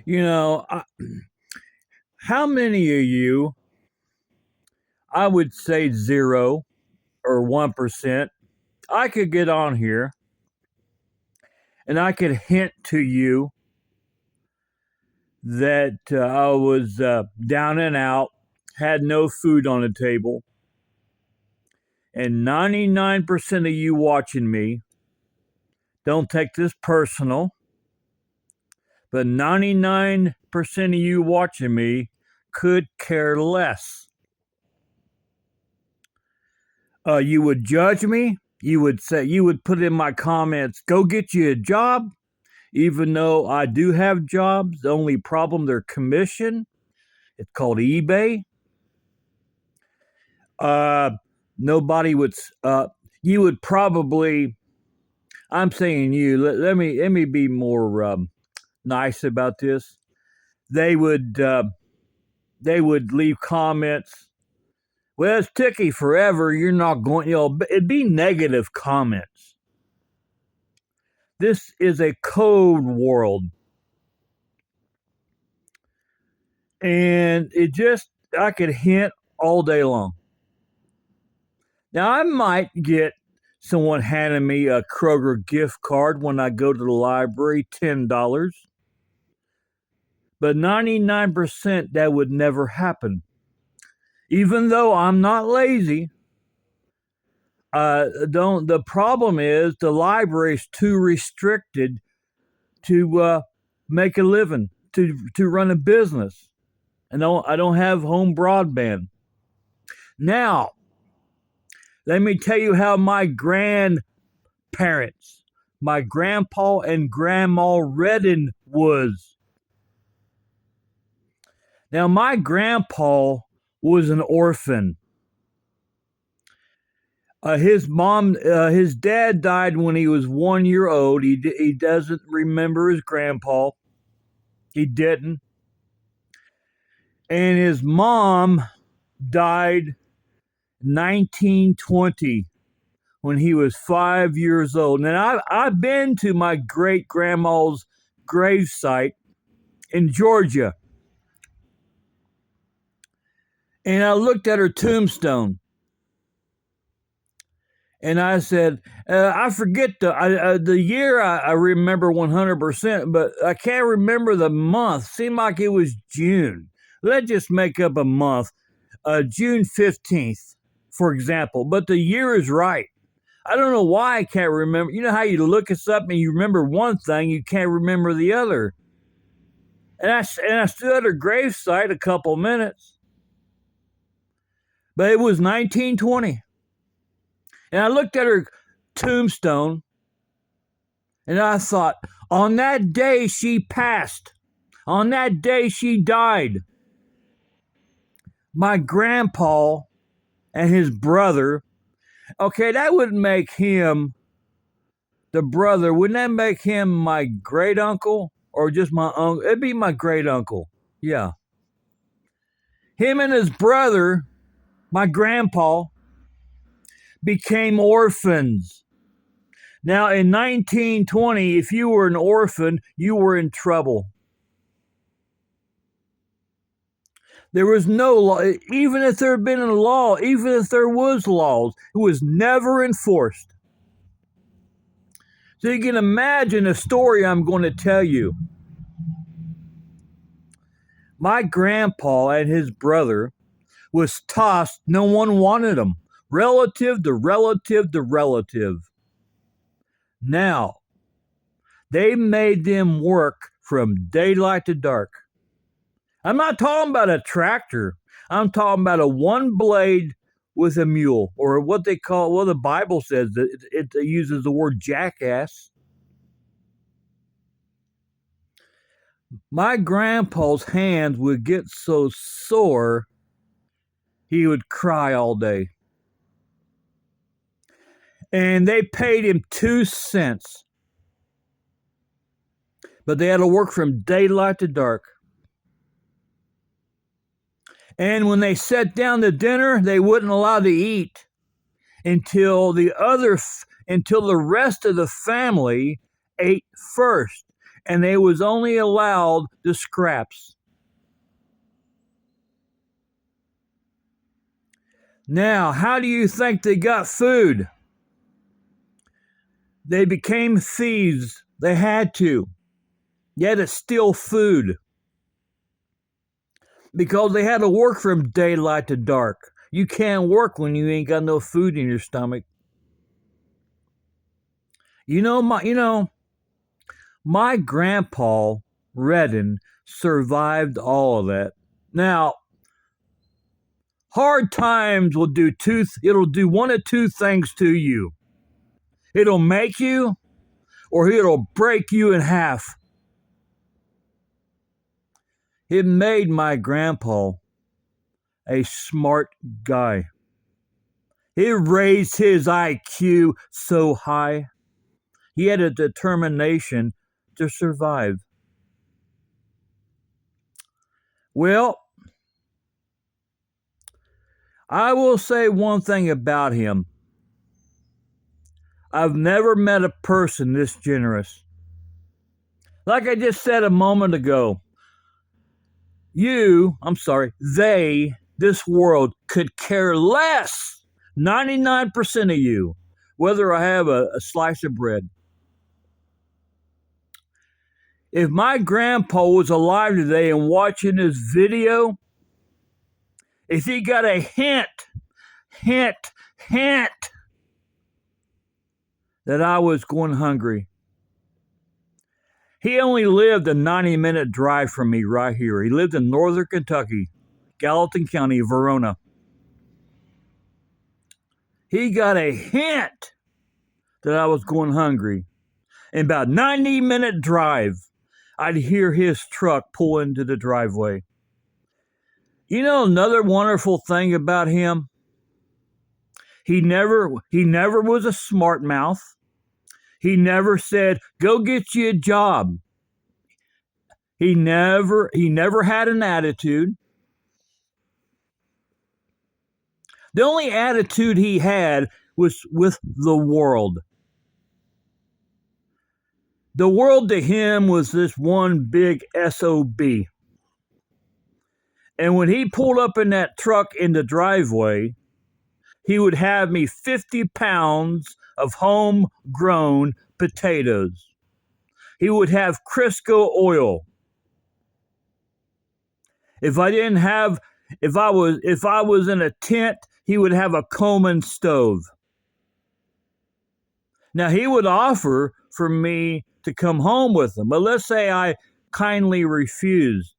You know, how many of you, I would say 0 or 1%, I could get on here and I could hint to you that I was down and out, had no food on the table, and 99% of you watching me, don't take this personal, but 99% of you watching me could care less. You would judge me. You would put in my comments, go get you a job, even though I do have jobs. The only problem, they're commission. It's called eBay. Uh, nobody would, you would probably, I'm saying you, let me be more nice about this. They would, they would leave comments. Well, it's Ticky forever. You're not going, it'd be negative comments. This is a code world. And I could hint all day long. Now, I might get someone handing me a Kroger gift card when I go to the library, $10. But 99% that would never happen. Even though I'm not lazy, the problem is the library is too restricted to make a living, to run a business. And I don't have home broadband. Now, let me tell you how my grandparents, my grandpa and grandma Redden was. Now, my grandpa was an orphan. His dad died when he was 1 year old. He doesn't remember his grandpa. He didn't. And his mom died 1920 when he was 5 years old. And I've been to my great grandma's gravesite in Georgia. And I looked at her tombstone. And I said, I forget the year I remember 100%, but I can't remember the month. Seemed like it was June. Let's just make up a month. June 15th, for example. But the year is right. I don't know why I can't remember. You know how you look at something and you remember one thing, you can't remember the other. And I stood at her gravesite a couple minutes. But it was 1920. And I looked at her tombstone and I thought, on that day she passed. On that day she died. My grandpa and his brother, okay, that would make him the brother. Wouldn't that make him my great uncle or just my uncle? It'd be my great uncle. Yeah. Him and his brother, my grandpa, became orphans. Now, in 1920, if you were an orphan, you were in trouble. There was no law. Even if there had been a law, even if there was laws, it was never enforced. So you can imagine the story I'm going to tell you. My grandpa and his brother was tossed. No one wanted them. Relative to relative to relative. Now, they made them work from daylight to dark. I'm not talking about a tractor. I'm talking about a one blade with a mule, or what they call, well, the Bible says that it uses the word jackass. My grandpa's hands would get so sore, he would cry all day. And they paid him 2 cents. But they had to work from daylight to dark. And when they sat down to dinner, they wouldn't allow to eat until the rest of the family ate first. and they was only allowed the scraps. Now, how do you think they got food? They became thieves. They had to. They had to steal food because they had to work from daylight to dark. You can't work when you ain't got no food in your stomach. My grandpa Redden survived all of that. Now, hard times will do it'll do one of two things to you. It'll make you or it'll break you in half. It made my grandpa a smart guy. It raised his IQ so high. He had a determination to survive. Well, I will say one thing about him. I've never met a person this generous. Like I just said a moment ago, this world could care less, 99% of you, whether I have a slice of bread. If my grandpa was alive today and watching this video, if he got a hint that I was going hungry, he only lived a 90-minute drive from me right here. He lived in northern Kentucky, Gallatin County, Verona. He got a hint that I was going hungry. In about 90-minute drive, I'd hear his truck pull into the driveway. You know another wonderful thing about him? He never was a smart mouth. He never said, "Go get you a job." He never had an attitude. The only attitude he had was with the world. The world to him was this one big SOB. And when he pulled up in that truck in the driveway, he would have me 50 pounds of homegrown potatoes. He would have Crisco oil. If I was in a tent, he would have a Coleman stove. Now he would offer for me to come home with him, but let's say I kindly refused.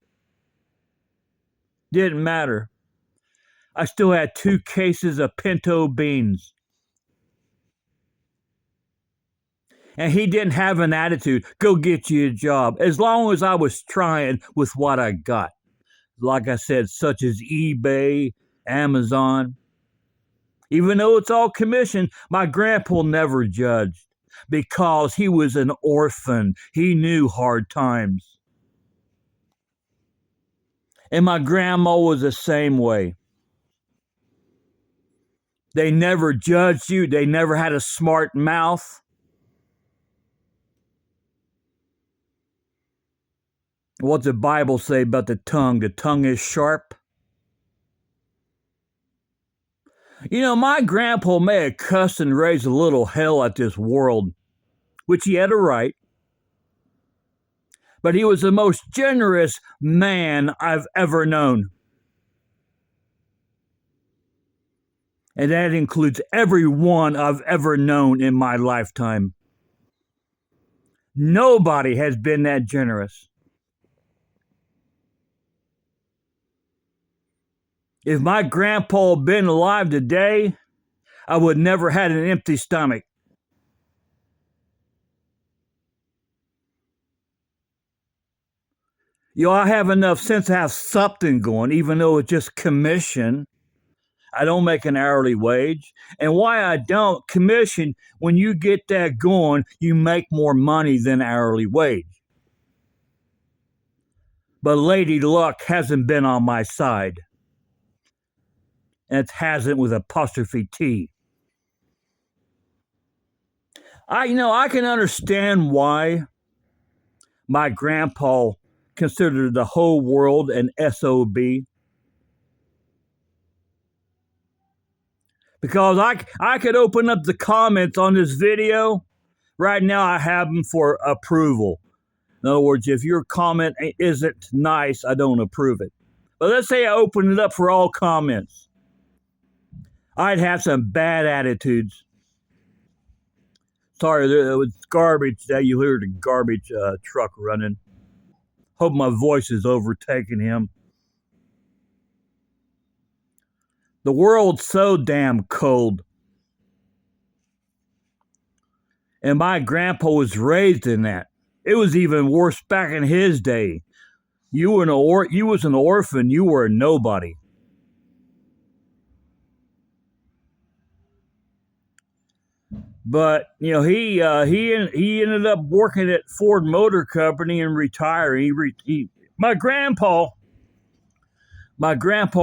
Didn't matter. I still had 2 cases of pinto beans. And he didn't have an attitude, "Go get you a job," as long as I was trying with what I got. Like I said, such as eBay, Amazon. Even though it's all commission, my grandpa never judged because he was an orphan. He knew hard times. And my grandma was the same way. They never judged you. They never had a smart mouth. What's the Bible say about the tongue? The tongue is sharp. You know, my grandpa may have cussed and raised a little hell at this world, which he had a right. But he was the most generous man I've ever known. And that includes everyone I've ever known in my lifetime. Nobody has been that generous. If my grandpa had been alive today, I would never had an empty stomach. I have enough sense to have something going, even though it's just commission. I don't make an hourly wage. And why I don't, commission, when you get that going, you make more money than hourly wage. But Lady Luck hasn't been on my side. And it hasn't with apostrophe T. I can understand why My grandpa considered the whole world an SOB because I could open up the comments on this video. Right now, I have them for approval. In other words, if your comment isn't nice, I don't approve it. But let's say I open it up for all comments. I'd have some bad attitudes. Sorry, there was garbage. You hear the garbage truck running. Hope my voice is overtaking him. The world's so damn cold. And my grandpa was raised in that. It was even worse back in his day. You was an orphan. You were a nobody. But he ended up working at Ford Motor Company and retiring. My grandpa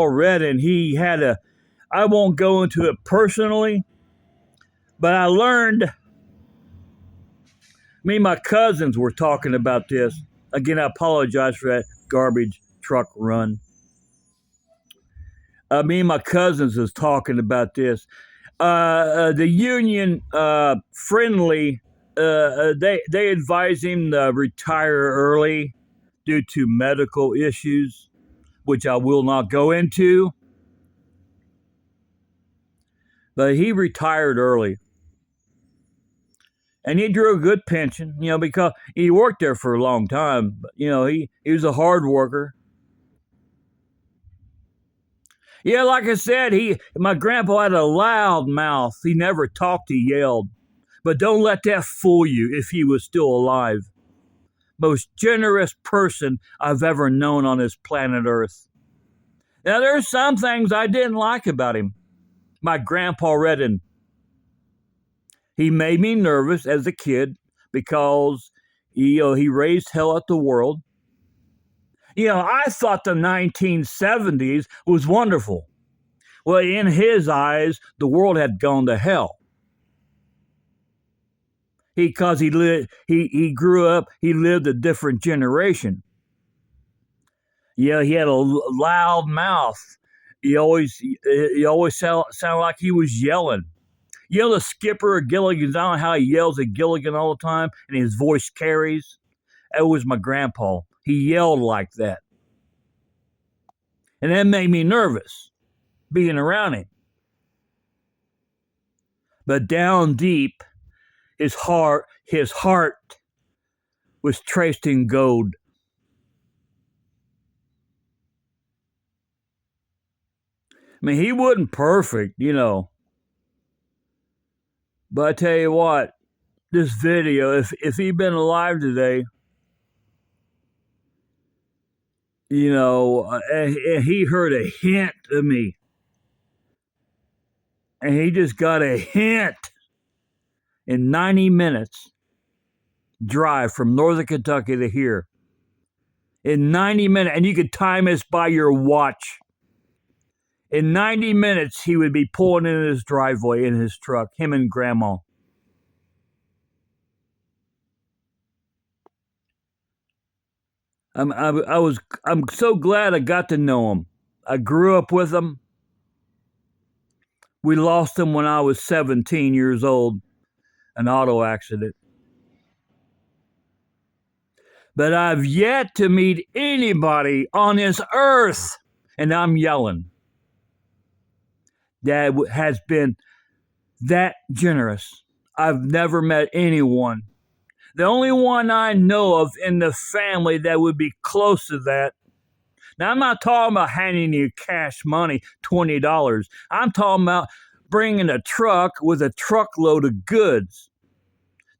Redden, he had a. I won't go into it personally, but I learned. Me and my cousins were talking about this. Again, I apologize for that garbage truck run. Me and my cousins was talking about this. The union friendly, they advise him to retire early due to medical issues, which I will not go into. But he retired early. And he drew a good pension, because he worked there for a long time. But, he was a hard worker. Yeah, like I said, my grandpa had a loud mouth. He never talked, he yelled. But don't let that fool you if he was still alive. Most generous person I've ever known on this planet Earth. Now, there's some things I didn't like about him. My grandpa Redden. He made me nervous as a kid because he raised hell at the world. I thought the 1970s was wonderful. Well, in his eyes, the world had gone to hell. Because he grew up, he lived a different generation. He had a loud mouth. He always sounded like he was yelling. The skipper of Gilligan's Island, how he yells at Gilligan all the time, and his voice carries. That was my grandpa. He yelled like that. And that made me nervous, being around him. But down deep, his heart was traced in gold. I mean, he wasn't perfect, But I tell you what, this video, if he'd been alive today, he heard a hint of me. And he just got a hint in 90 minutes drive from northern Kentucky to here. In 90 minutes, and you could time this by your watch. In 90 minutes, he would be pulling in his driveway in his truck, him and Grandma. I'm so glad I got to know him. I grew up with him. We lost him when I was 17 years old, an auto accident. But I've yet to meet anybody on this earth, and I'm yelling, that has been that generous. I've never met anyone. The only one I know of in the family that would be close to that. Now, I'm not talking about handing you cash money, $20. I'm talking about bringing a truck with a truckload of goods.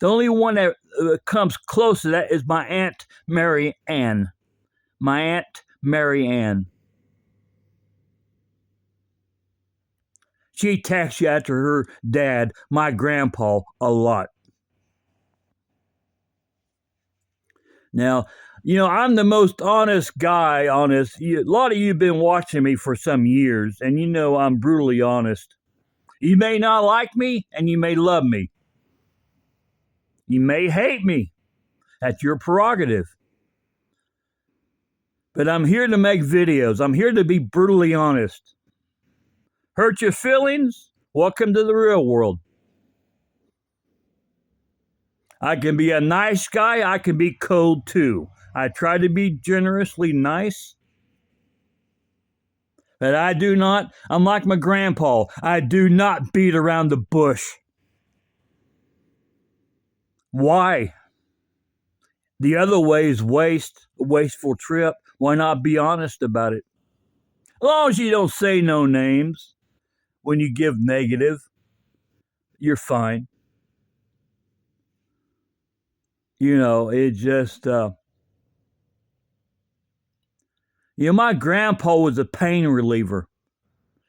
The only one that comes close to that is my Aunt Mary Ann. My Aunt Mary Ann. She takes you after her dad, my grandpa, a lot. Now, I'm the most honest guy on this. A lot of you have been watching me for some years, and I'm brutally honest. You may not like me, and you may love me. You may hate me. That's your prerogative. But I'm here to make videos. I'm here to be brutally honest. Hurt your feelings? Welcome to the real world. I can be a nice guy. I can be cold too. I try to be generously nice. But I do not, I'm like my grandpa, I do not beat around the bush. Why? The other way is a wasteful trip. Why not be honest about it? As long as you don't say no names when you give negative, you're fine. It just, my grandpa was a pain reliever.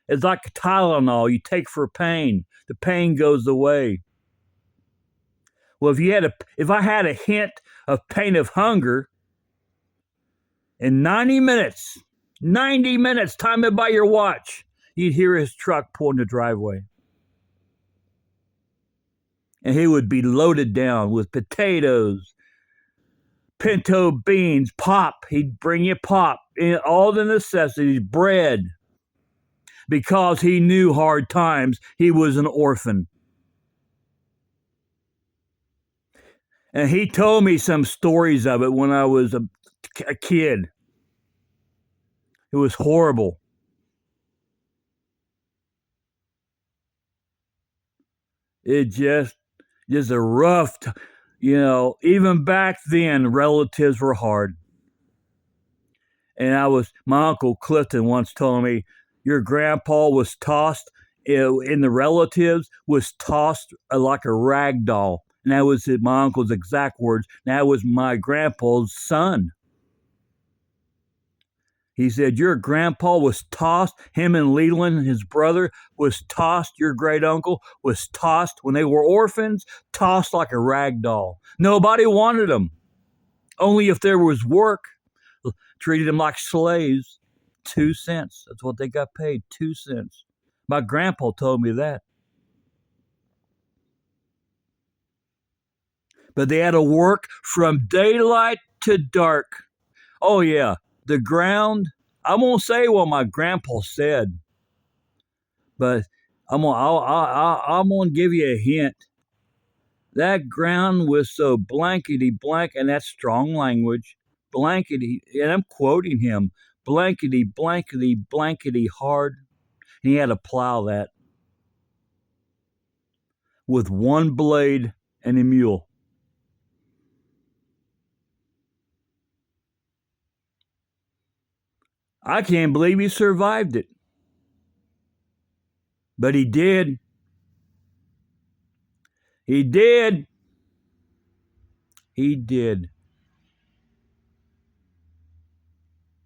It's like a Tylenol you take for pain. The pain goes away. Well, if I had a hint of pain of hunger, in 90 minutes, time it by your watch, you'd hear his truck pull in the driveway. And he would be loaded down with potatoes, pinto beans, pop. He'd bring you pop, all the necessities, bread. Because he knew hard times, he was an orphan. And he told me some stories of it when I was a kid. It was horrible. It just a rough, even back then, relatives were hard. And my Uncle Clifton once told me, your grandpa was tossed in the relatives, was tossed like a rag doll. And that was my uncle's exact words. That was my grandpa's son. He said, your grandpa was tossed, him and Leland, his brother, was tossed, your great uncle was tossed when they were orphans, tossed like a rag doll. Nobody wanted them. Only if there was work, treated them like slaves. 2 cents. That's what they got paid, 2 cents. My grandpa told me that. But they had to work from daylight to dark. Oh, yeah. The ground, I won't say what my grandpa said, but I'm gonna give you a hint. That ground was so blankety blank, and that's strong language. Blankety, and I'm quoting him, blankety blankety blankety hard. And he had to plow that with one blade and a mule. I can't believe he survived it. But he did. He did. He did.